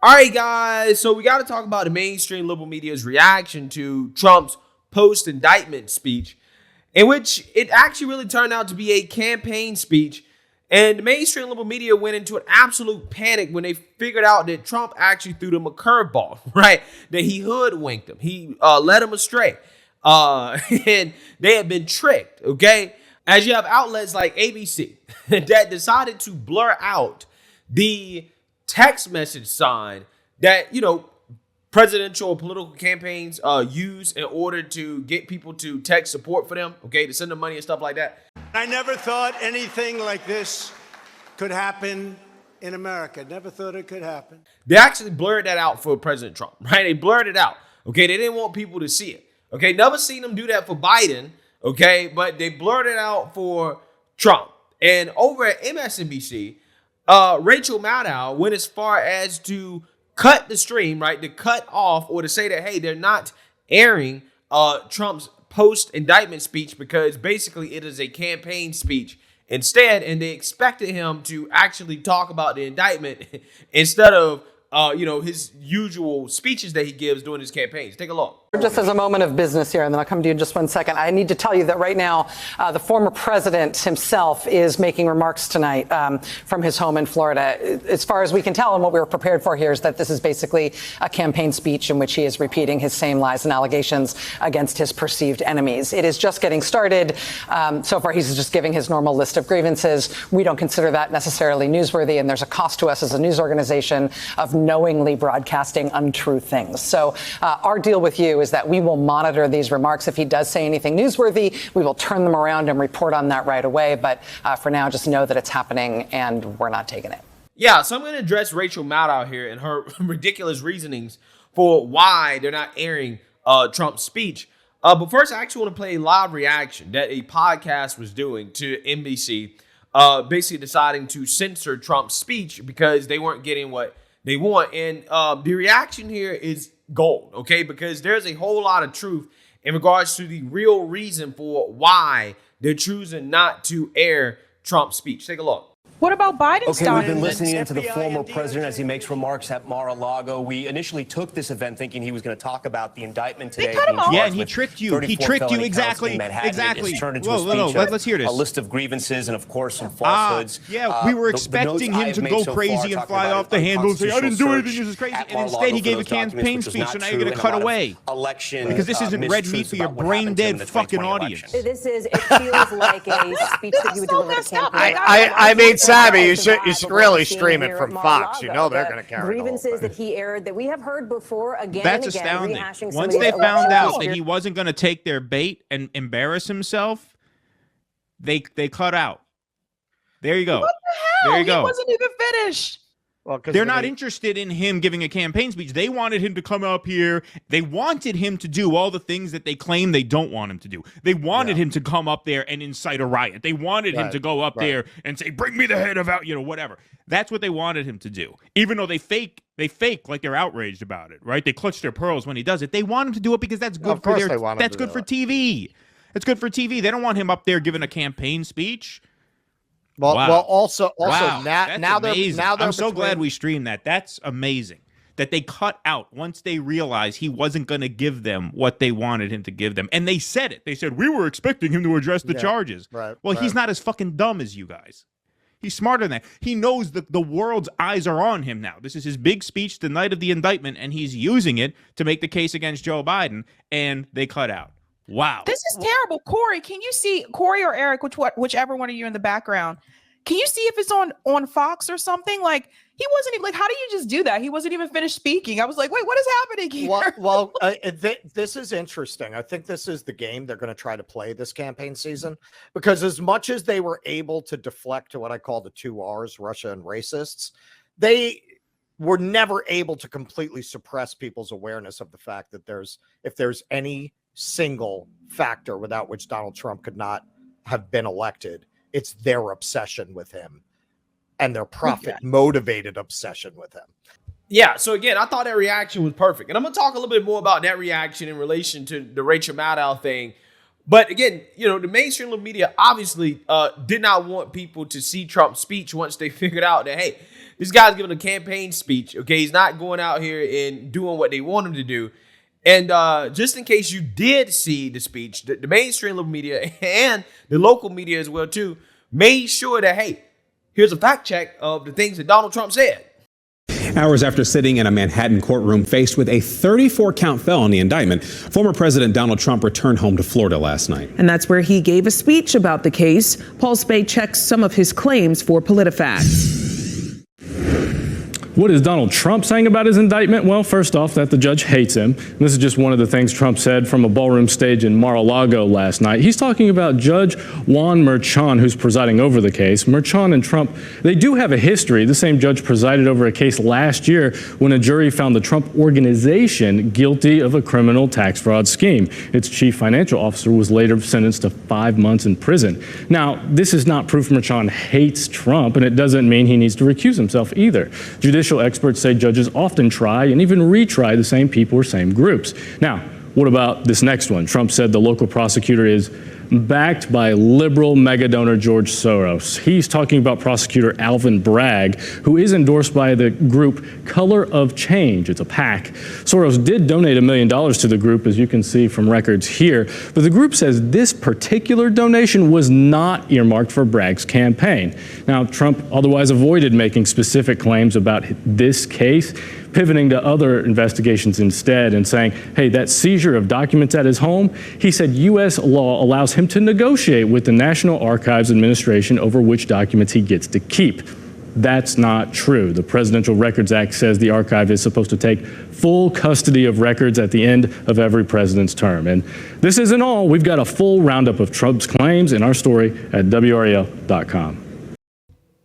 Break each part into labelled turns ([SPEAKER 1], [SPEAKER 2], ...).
[SPEAKER 1] All right, guys, so we got to talk about the mainstream liberal media's reaction to Trump's post-indictment speech, in which it actually really turned out to be a campaign speech. And the mainstream liberal media went into an absolute panic when they figured out that Trump actually threw them a curveball, right? That he hoodwinked them. He led them astray. And they had been tricked, okay? As you have outlets like ABC that decided to blur out the text message sign that, presidential or political campaigns use in order to get people to text support for them, okay, to send them money and stuff like that.
[SPEAKER 2] I never thought anything like this could happen in America. Never thought it could happen.
[SPEAKER 1] They actually blurred that out for President Trump, right? They blurred it out, okay? They didn't want people to see it, okay? Never seen them do that for Biden, okay? But they blurred it out for Trump. And over at MSNBC, Rachel Maddow went as far as to cut the stream, right? To cut off or to say that, hey, they're not airing Trump's post-indictment speech because basically it is a campaign speech instead, and they expected him to actually talk about the indictment instead of his usual speeches that he gives during his campaigns. Take a look.
[SPEAKER 3] Just as a moment of business here, and then I'll come to you in just 1 second. I need to tell you that right now, the former president himself is making remarks tonight from his home in Florida. As far as we can tell, and what we were prepared for here is that this is basically a campaign speech in which he is repeating his same lies and allegations against his perceived enemies. It is just getting started. So far, he's just giving his normal list of grievances. We don't consider that necessarily newsworthy, and there's a cost to us as a news organization of knowingly broadcasting untrue things. So our deal with you is that we will monitor these remarks. If he does say anything newsworthy, we will turn them around and report on that right away. But for now, just know that it's happening and we're not taking it.
[SPEAKER 1] Yeah, so I'm going to address Rachel Maddow here and her ridiculous reasonings for why they're not airing Trump's speech. But first, I actually want to play a live reaction that a podcast was doing to NBC, basically deciding to censor Trump's speech because they weren't getting what they want. And the reaction here is gold, okay? Because there's a whole lot of truth in regards to the real reason for why they're choosing not to air Trump's speech. Take a look.
[SPEAKER 4] What about Biden's
[SPEAKER 5] Okay, we've been
[SPEAKER 4] document?
[SPEAKER 5] listening into the former president as he makes remarks at Mar-a-Lago. We initially took this event thinking he was going to talk about the indictment today.
[SPEAKER 4] They cut him off.
[SPEAKER 6] Yeah, and he tricked you. He tricked you exactly. Exactly.
[SPEAKER 5] It's turned into
[SPEAKER 6] Whoa, let's hear this.
[SPEAKER 5] A list of grievances and, of course, some falsehoods.
[SPEAKER 6] Yeah, we were expecting him to go crazy and fly off the handle and say, I didn't do anything, this is crazy. And instead he gave a campaign speech, so now you're going to cut away. Because this isn't red meat for your brain-dead fucking audience.
[SPEAKER 7] It feels like a speech that you would deliver to campaign.
[SPEAKER 8] I mean, Sammy, you should really stream it from Fox. You know they're going to carry
[SPEAKER 7] grievances that he aired that we have heard before again
[SPEAKER 6] That's
[SPEAKER 7] and again.
[SPEAKER 6] Astounding.
[SPEAKER 7] Rehashing
[SPEAKER 6] Once they found out that he wasn't going to take their bait and embarrass himself, they cut out. There you go.
[SPEAKER 4] What the hell?
[SPEAKER 6] There you go.
[SPEAKER 4] He wasn't even finished.
[SPEAKER 8] Well,
[SPEAKER 6] they're not interested in him giving a campaign speech. They wanted him to come up here. They wanted him to do all the things that they claim they don't want him to do. They wanted him to come up there and incite a riot. They wanted him to go up there and say, bring me the head of out, whatever. That's what they wanted him to do. Even though they fake like they're outraged about it, right? They clutch their pearls when he does it. They want him to do it because that's good for that's good for TV. It's good for TV. They don't want him up there giving a campaign speech.
[SPEAKER 8] Well,
[SPEAKER 6] wow.
[SPEAKER 8] well, also
[SPEAKER 6] wow.
[SPEAKER 8] now they're
[SPEAKER 6] I'm so glad we streamed that. That's amazing that they cut out once they realized he wasn't going to give them what they wanted him to give them. And they said it. They said, we were expecting him to address the charges.
[SPEAKER 8] Right.
[SPEAKER 6] Well, he's not as fucking dumb as you guys. He's smarter than that. He knows that the world's eyes are on him now. This is his big speech the night of the indictment, and he's using it to make the case against Joe Biden, and they cut out. Wow.
[SPEAKER 4] This is terrible. Corey, can you see, Corey or Eric, whichever one of you in the background, can you see if it's on Fox or something? Like, he wasn't even, like, how do you just do that? He wasn't even finished speaking. I was like, wait, what is happening here?
[SPEAKER 8] Well, this is interesting. I think this is the game they're going to try to play this campaign season, because as much as they were able to deflect to what I call the 2 R's, Russia and racists, they were never able to completely suppress people's awareness of the fact that if there's any single factor without which Donald Trump could not have been elected, it's their obsession with him and their profit-motivated obsession with him.
[SPEAKER 1] Yeah, so again, I thought that reaction was perfect. And I'm going to talk a little bit more about that reaction in relation to the Rachel Maddow thing. But again, the mainstream media obviously did not want people to see Trump's speech once they figured out that, hey, This guy's giving a campaign speech. Okay, he's not going out here and doing what they want him to do. And just in case you did see the speech, the mainstream liberal media and the local media as well too made sure that, hey, here's a fact check of the things that Donald Trump said.
[SPEAKER 9] Hours after sitting in a Manhattan courtroom faced with a 34-count felony indictment, former President Donald Trump returned home to Florida last night.
[SPEAKER 10] And that's where he gave a speech about the case. Paul Spade checks some of his claims for PolitiFact.
[SPEAKER 11] What is Donald Trump saying about his indictment? Well, first off, that the judge hates him. And this is just one of the things Trump said from a ballroom stage in Mar-a-Lago last night. He's talking about Judge Juan Merchan, who's presiding over the case. Merchan and Trump, they do have a history. The same judge presided over a case last year when a jury found the Trump organization guilty of a criminal tax fraud scheme. Its chief financial officer was later sentenced to 5 months in prison. Now, this is not proof Merchan hates Trump, and it doesn't mean he needs to recuse himself either. Judicial experts say judges often try and even retry the same people or same groups. Now, what about this next one? Trump said the local prosecutor is backed by liberal mega donor George Soros. He's talking about prosecutor Alvin Bragg, who is endorsed by the group Color of Change. It's a PAC. Soros did donate $1 million to the group, as you can see from records here, but the group says this particular donation was not earmarked for Bragg's campaign. Now, Trump otherwise avoided making specific claims about this case, pivoting to other investigations instead and saying, hey, that seizure of documents at his home, he said U.S. law allows him to negotiate with the National Archives Administration over which documents he gets to keep. That's not true. The Presidential Records Act says the archive is supposed to take full custody of records at the end of every president's term. And this isn't all. We've got a full roundup of Trump's claims in our story at WRAL.com.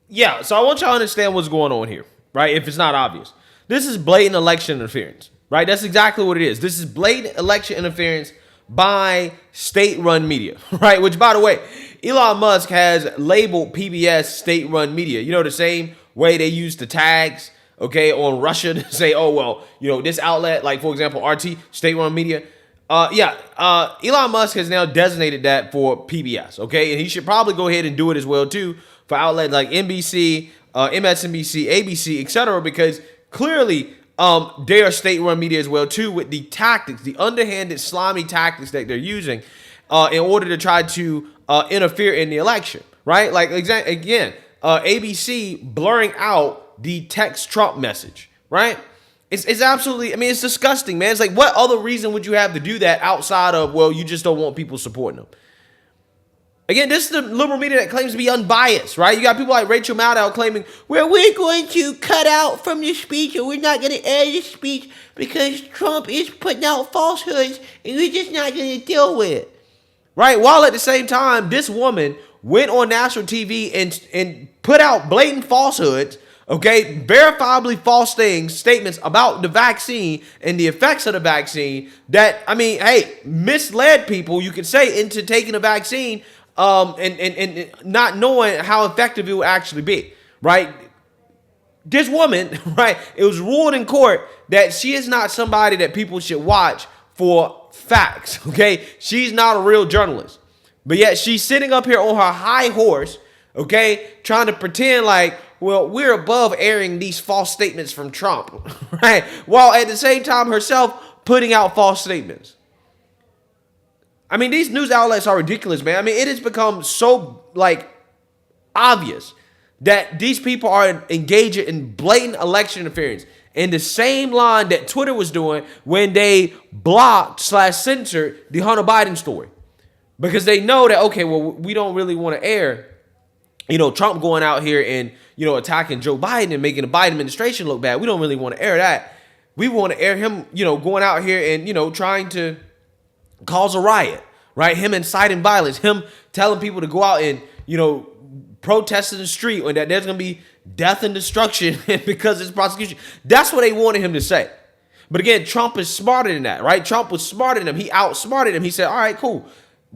[SPEAKER 1] Yeah, so I want y'all to understand what's going on here, right? If it's not obvious. This is blatant election interference, right? That's exactly what it is. This is blatant election interference by state-run media, right? Which, by the way, Elon Musk has labeled PBS state-run media. You know, the same way they use the tags, okay, on Russia to say, oh, well, you know, this outlet, like, for example, RT, state-run media. Elon Musk has now designated that for PBS, okay? And he should probably go ahead and do it as well, too, for outlets like NBC, MSNBC, ABC, etc., because clearly, they are state-run media as well, too, with the tactics, the underhanded, slimy tactics that they're using in order to try to interfere in the election, right? Like, again, ABC blurring out the text Trump message, right? It's absolutely, I mean, it's disgusting, man. It's like, what other reason would you have to do that outside of, well, you just don't want people supporting them? Again, this is the liberal media that claims to be unbiased, right? You got people like Rachel Maddow claiming, well, we're going to cut out from the speech or we're not going to air the speech because Trump is putting out falsehoods and we're just not going to deal with it, right? While at the same time, this woman went on national TV and put out blatant falsehoods, okay, verifiably false statements about the vaccine and the effects of the vaccine that, I mean, hey, misled people, you could say, into taking a vaccine and not knowing how effective it will actually be, right? This woman, right, it was ruled in court that she is not somebody that people should watch for facts, okay? She's not a real journalist. But yet she's sitting up here on her high horse, okay, trying to pretend like, well, we're above airing these false statements from Trump, right? While at the same time herself putting out false statements. I mean, these news outlets are ridiculous, man. I mean, it has become so, like, obvious that these people are engaging in blatant election interference in the same line that Twitter was doing when they blocked/censored the Hunter Biden story. Because they know that, okay, well, we don't really want to air, you know, Trump going out here and, you know, attacking Joe Biden and making the Biden administration look bad. We don't really want to air that. We want to air him, you know, going out here and, you know, trying to cause a riot, right? Him inciting violence, him telling people to go out and, you know, protest in the street, or that there's going to be death and destruction because it's prosecution. That's what they wanted him to say. But again, Trump is smarter than that, right? Trump was smarter than him. He outsmarted him. He said, all right, cool.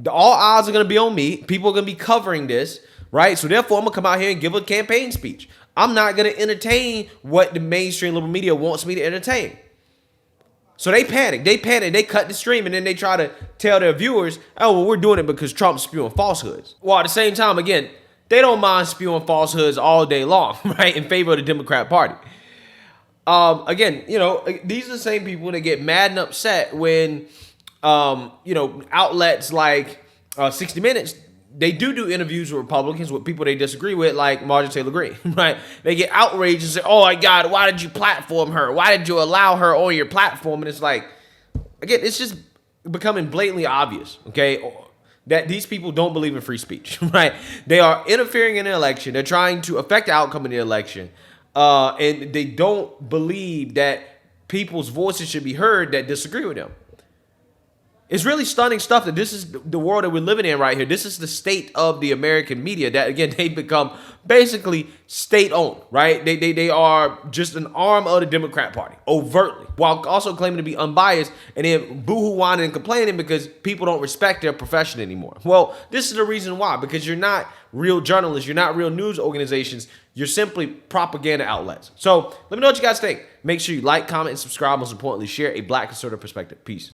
[SPEAKER 1] All eyes are going to be on me. People are going to be covering this, right? So therefore, I'm going to come out here and give a campaign speech. I'm not going to entertain what the mainstream liberal media wants me to entertain. So they panic. They cut the stream, and then they try to tell their viewers, oh, well, we're doing it because Trump's spewing falsehoods. While at the same time, again, they don't mind spewing falsehoods all day long, right, in favor of the Democrat Party. Again, these are the same people that get mad and upset when, outlets like 60 Minutes, they do interviews with Republicans, with people they disagree with, like Marjorie Taylor Greene, right? They get outraged and say, oh my God, why did you platform her? Why did you allow her on your platform? And it's like, again, it's just becoming blatantly obvious, okay, that these people don't believe in free speech, right? They are interfering in the election. They're trying to affect the outcome of the election. And they don't believe that people's voices should be heard that disagree with them. It's really stunning stuff that this is the world that we're living in right here. This is the state of the American media that, again, they become basically state-owned, right? They are just an arm of the Democrat Party, overtly, while also claiming to be unbiased and then boo-hoo whining and complaining because people don't respect their profession anymore. Well, this is the reason why, because you're not real journalists, you're not real news organizations, you're simply propaganda outlets. So let me know what you guys think. Make sure you like, comment, and subscribe. Most importantly, share a Black conservative perspective. Peace.